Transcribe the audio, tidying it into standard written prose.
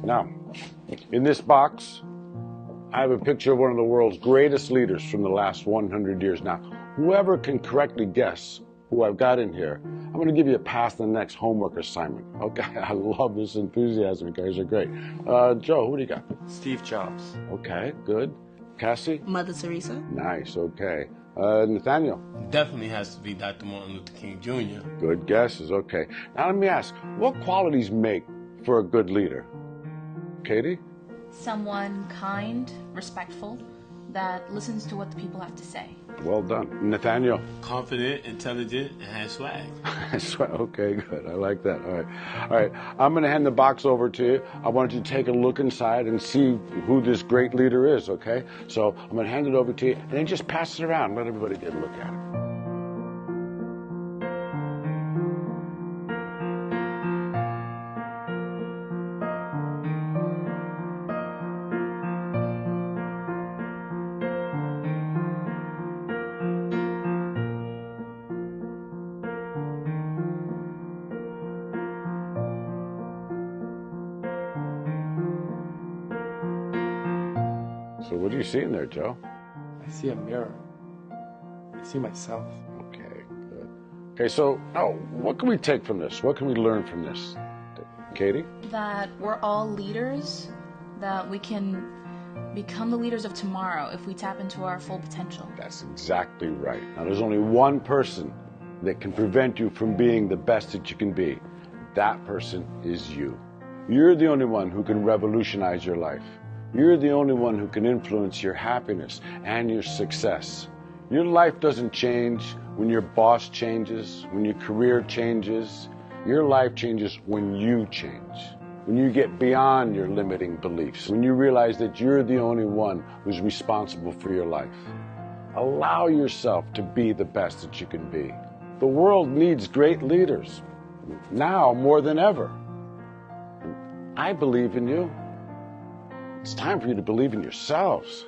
Now, in this box, I have a picture of one of the world's greatest leaders from the last 100 years. Now, whoever can correctly guess who I've got in here, I'm going to give you a pass on the next homework assignment. Okay, I love this enthusiasm. You guys are great. Joe, who do you got? Steve Jobs. Okay, good. Cassie? Mother Teresa. Nice, okay. Nathaniel? Definitely has to be Dr. Martin Luther King Jr. Good guesses, okay. Now let me ask, what qualities make for a good leader? Katie? Someone kind, respectful, that listens to what the people have to say. Well done. Nathaniel? Confident, intelligent, and has swag. Okay, good. I like that. All right. I'm going to hand the box over to you. I want you to take a look inside and see who this great leader is, okay? So I'm going to hand it over to you, and then just pass it around and let everybody get a look at it. So what are you seeing there, Joe? I see a mirror. I see myself. Okay, good. Okay, so now what can we take from this? What can we learn from this? Katie? That we're all leaders, that we can become the leaders of tomorrow if we tap into our full potential. That's exactly right. Now there's only one person that can prevent you from being the best that you can be. That person is you. You're the only one who can revolutionize your life. You're the only one who can influence your happiness and your success. Your life doesn't change when your boss changes, when your career changes. Your life changes when you change, when you get beyond your limiting beliefs, when you realize that you're the only one who's responsible for your life. Allow yourself to be the best that you can be. The world needs great leaders, now more than ever. I believe in you. It's time for you to believe in yourselves.